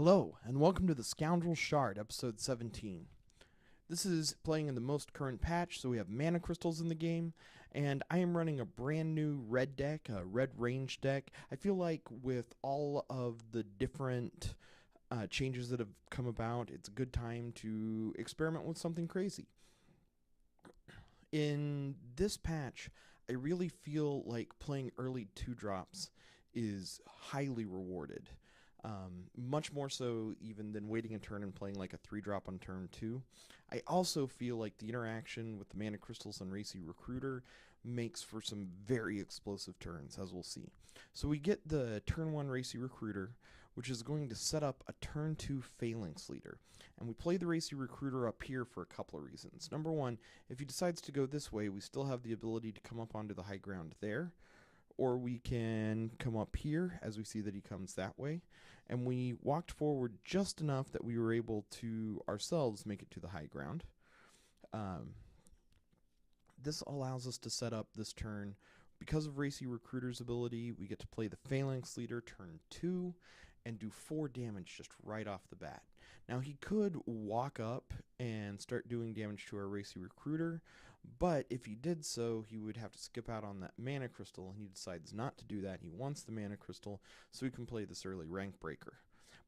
Hello, and welcome to the Scoundrel Shard, episode 17. This is playing in the most current patch, so we have mana crystals in the game, and I am running a brand new red deck, a red range deck. I feel like with all of the different changes that have come about, it's a good time to experiment with something crazy. In this patch, I really feel like playing early 2-drops is highly rewarded. Much more so even than waiting a turn and playing like a 3-drop on turn 2. I also feel like the interaction with the mana crystals and Racy Recruiter makes for some very explosive turns, as we'll see. So we get the turn 1 Racy Recruiter, which is going to set up a turn 2 Phalanx Leader. And we play the Racy Recruiter up here for a couple of reasons. Number one, if he decides to go this way, we still have the ability to come up onto the high ground there. Or we can come up here, as we see that he comes that way. And we walked forward just enough that we were able to ourselves make it to the high ground. This allows us to set up this turn. Because of Racy Recruiter's ability, we get to play the Phalanx Leader turn 2 and do 4 damage just right off the bat. Now he could walk up and start doing damage to our Racy Recruiter, but if he did so, he would have to skip out on that mana crystal, and he decides not to do that. He wants the mana crystal so he can play this early rank breaker.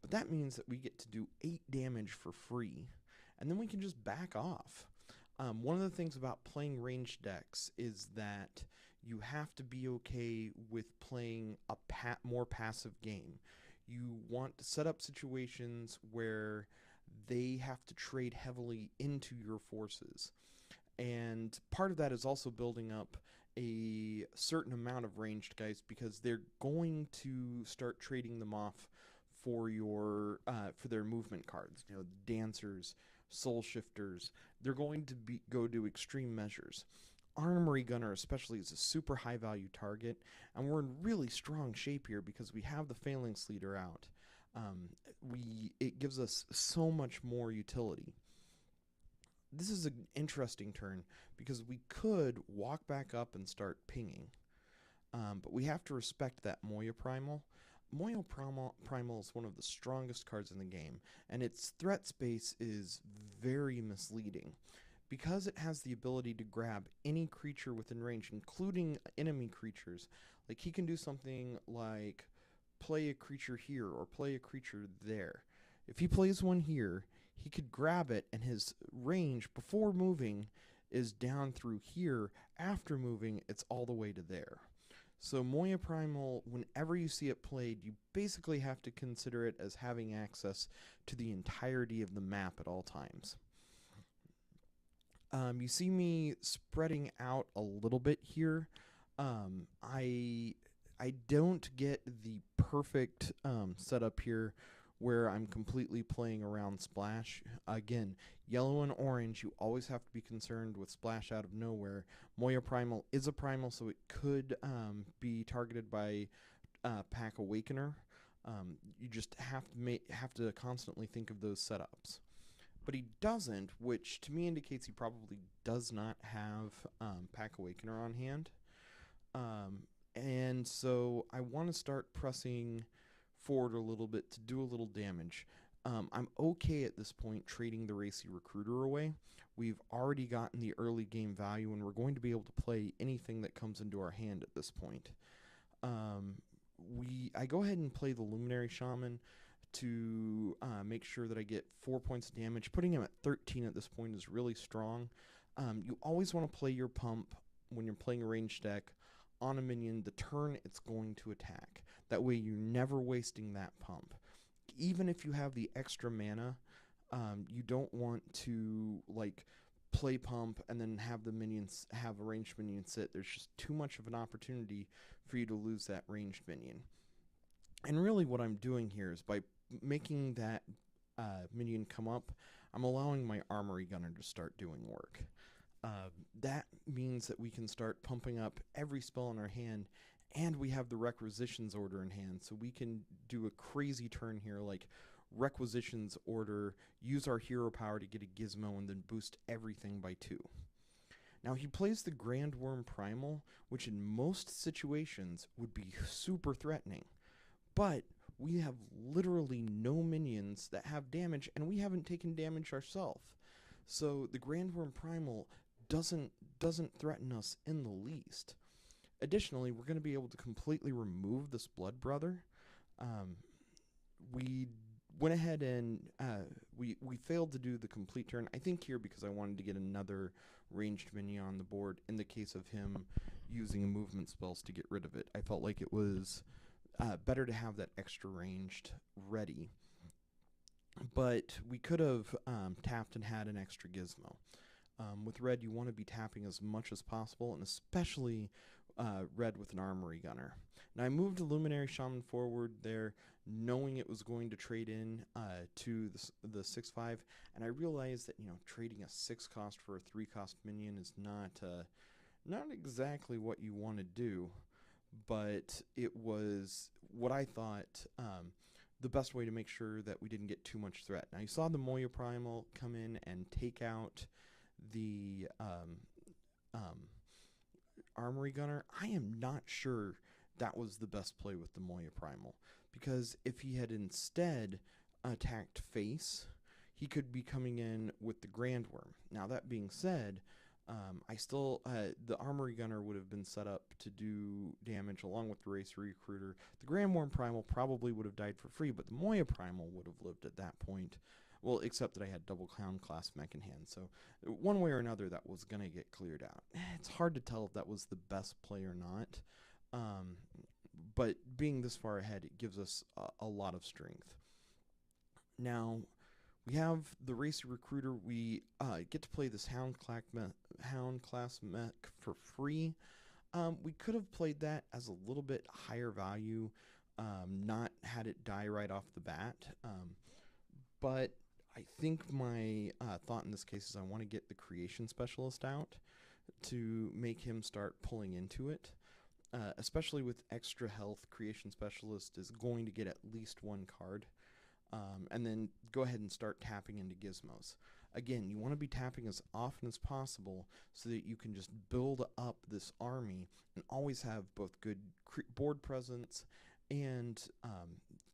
But that means that we get to do 8 damage for free, and then we can just back off. One of the things about playing ranged decks is that you have to be okay with playing a more passive game. You want to set up situations where they have to trade heavily into your forces. And part of that is also building up a certain amount of ranged guys, because they're going to start trading them off for for their movement cards. You know, dancers, soul shifters. They're going to go to extreme measures. Armory Gunner especially is a super high value target, and we're in really strong shape here because we have the Phalanx Leader out. It gives us so much more utility. This is an interesting turn because we could walk back up and start pinging, but we have to respect that Moya Primal. Moya Primal is one of the strongest cards in the game, and its threat space is very misleading. Because it has the ability to grab any creature within range, including enemy creatures, like he can do something like play a creature here or play a creature there. If he plays one here, he could grab it, and his range before moving is down through here. After moving, it's all the way to there. So Moya Primal, whenever you see it played, you basically have to consider it as having access to the entirety of the map at all times. You see me spreading out a little bit here. I don't get the perfect setup here where I'm completely playing around splash. Again, yellow and orange, you always have to be concerned with splash out of nowhere. Moya Primal is a primal, so it could be targeted by Pack Awakener. You just have to constantly think of those setups. But he doesn't, which to me indicates he probably does not have Pack Awakener on hand. And so I want to start pressing forward a little bit to do a little damage. I'm okay at this point trading the Racy Recruiter away. We've already gotten the early game value, and we're going to be able to play anything that comes into our hand at this point. I go ahead and play the Luminary Shaman to make sure that I get 4 points of damage. Putting him at 13 at this point is really strong. You always want to play your pump when you're playing a ranged deck on a minion the turn it's going to attack. That way you're never wasting that pump. Even if you have the extra mana, you don't want to play pump and then have a ranged minion sit. There's just too much of an opportunity for you to lose that ranged minion. And really what I'm doing here is by making that minion come up, I'm allowing my Armory Gunner to start doing work. That means that we can start pumping up every spell in our hand, and we have the Requisitions Order in hand, so we can do a crazy turn here like Requisitions Order, use our hero power to get a gizmo, and then boost everything by 2. Now he plays the Grand Worm Primal, which in most situations would be super threatening. But we have literally no minions that have damage, and we haven't taken damage ourselves. So the Grandworm Primal doesn't threaten us in the least. Additionally, we're going to be able to completely remove this Blood Brother. We went ahead and we failed to do the complete turn. I think here because I wanted to get another ranged minion on the board in the case of him using movement spells to get rid of it. I felt like it was better to have that extra ranged ready. But we could have tapped and had an extra gizmo. With red, you want to be tapping as much as possible, and especially red with an armory gunner. Now, I moved a Luminary Shaman forward there, knowing it was going to trade in to the 6/5, and I realized that trading a 6 cost for a 3 cost minion is not exactly what you want to do, but it was what I thought the best way to make sure that we didn't get too much threat. Now, you saw the Moya Primal come in and take out the Armory Gunner. I am not sure that was the best play with the Moya Primal, because if he had instead attacked face, he could be coming in with the Grandworm. Now, that being said, I still the Armory Gunner would have been set up to do damage along with the Race Recruiter. The Grandworm Primal probably would have died for free, but the Moya Primal would have lived at that point. Well, except that I had double Clown Class mech in hand, so one way or another that was going to get cleared out. It's hard to tell if that was the best play or not, but being this far ahead, it gives us a lot of strength. Now, we have the Racer Recruiter. We get to play this Hound Class mech for free. We could have played that as a little bit higher value, not had it die right off the bat, but I think my thought in this case is I want to get the Creation Specialist out to make him start pulling into it. Especially with extra health, Creation Specialist is going to get at least one card. And then go ahead and start tapping into gizmos. Again, you want to be tapping as often as possible so that you can just build up this army and always have both good board presence and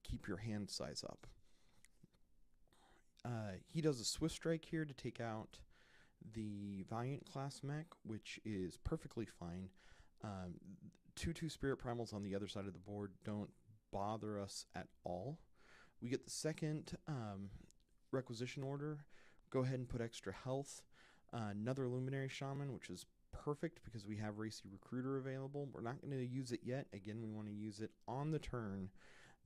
keep your hand size up. He does a Swift Strike here to take out the Valiant Class mech, which is perfectly fine. 2/2 Spirit Primals on the other side of the board don't bother us at all. We get the second Requisition Order. Go ahead and put extra health. Another Luminary Shaman, which is perfect because we have Racy Recruiter available. We're not going to use it yet. Again, we want to use it on the turn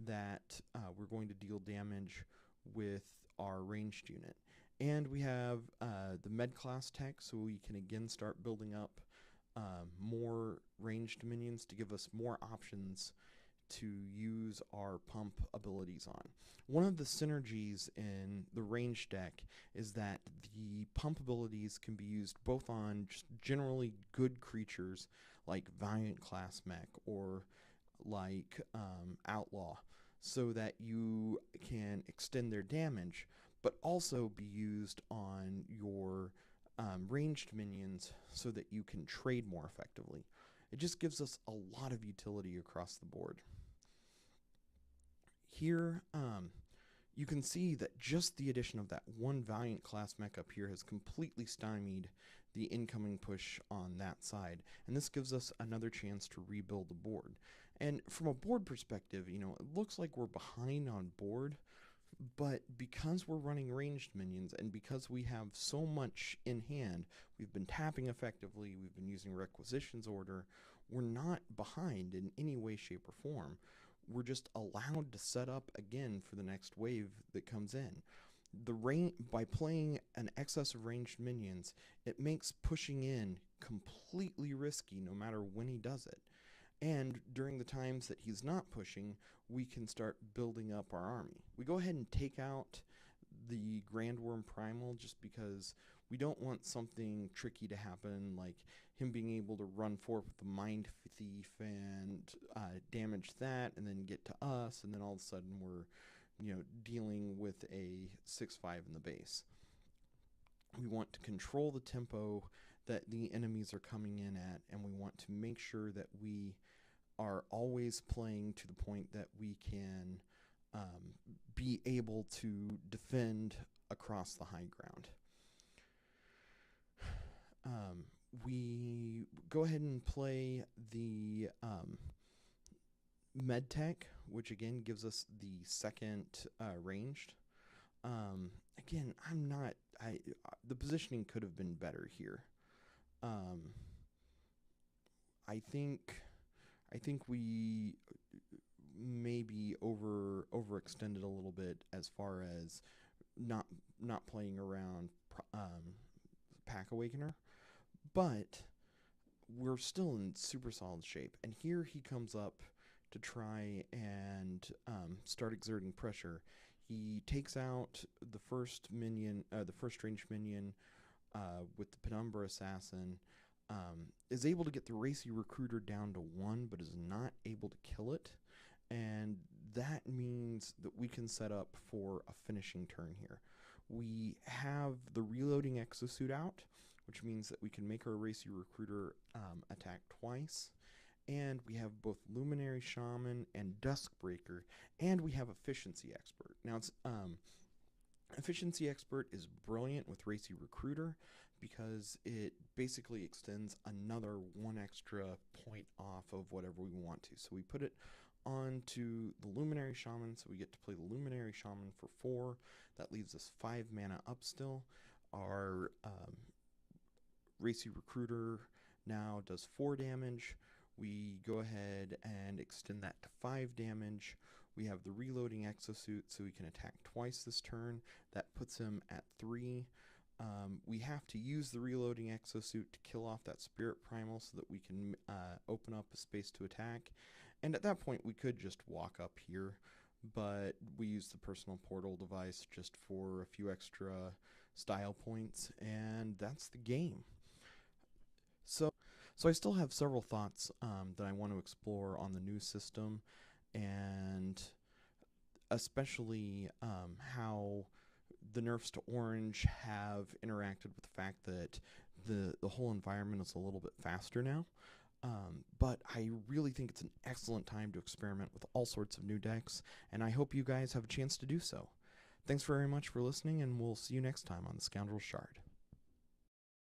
that we're going to deal damage with our ranged unit. And we have the Med Class tech, so we can again start building up more ranged minions to give us more options to use our pump abilities on. One of the synergies in the range deck is that the pump abilities can be used both on just generally good creatures like Valiant Class mech or like Outlaw, so that you can extend their damage, but also be used on your ranged minions so that you can trade more effectively. It just gives us a lot of utility across the board. Here, you can see that just the addition of that one Valiant Class mech up here has completely stymied the incoming push on that side, and this gives us another chance to rebuild the board. And from a board perspective, it looks like we're behind on board, but because we're running ranged minions and because we have so much in hand, we've been tapping effectively, we've been using Requisitions Order, we're not behind in any way, shape, or form. We're just allowed to set up again for the next wave that comes in. By playing an excess of ranged minions, it makes pushing in completely risky no matter when he does it. And during the times that he's not pushing, we can start building up our army. We go ahead and take out the Grandworm Primal just because we don't want something tricky to happen, like him being able to run forward with the Mind Thief and damage that, and then get to us, and then all of a sudden we're, dealing with a 6/5 in the base. We want to control the tempo that the enemies are coming in at, and we want to make sure that we are always playing to the point that we can be able to defend across the high ground. We go ahead and play the Medtech, which again gives us the second ranged. Again, the positioning could have been better here. I think we maybe overextended a little bit as far as not playing around Pack Awakener, but we're still in super solid shape. And here he comes up to try and start exerting pressure. He takes out the first minion, the first ranged minion with the Penumbra Assassin, is able to get the Racy Recruiter down to 1, but is not able to kill it. And that means that we can set up for a finishing turn here. We have the Reloading Exosuit out, which means that we can make our Racy Recruiter attack twice. And we have both Luminary Shaman and Duskbreaker, and we have Efficiency Expert. Now, it's Efficiency Expert is brilliant with Racy Recruiter because it basically extends another 1 extra point off of whatever we want to. So we put it onto the Luminary Shaman, so we get to play the Luminary Shaman for 4. That leaves us 5 mana up still. Our Racy Recruiter now does 4 damage. We go ahead and extend that to 5 damage. We have the Reloading Exosuit, so we can attack twice this turn. That puts him at 3. We have to use the Reloading Exosuit to kill off that Spirit Primal so that we can open up a space to attack. And at that point, we could just walk up here, but we use the Personal Portal device just for a few extra style points, and that's the game. So I still have several thoughts that I want to explore on the new system, and especially how the nerfs to orange have interacted with the fact that the whole environment is a little bit faster now. But I really think it's an excellent time to experiment with all sorts of new decks, and I hope you guys have a chance to do so. Thanks very much for listening, and we'll see you next time on the Scoundrel Shard.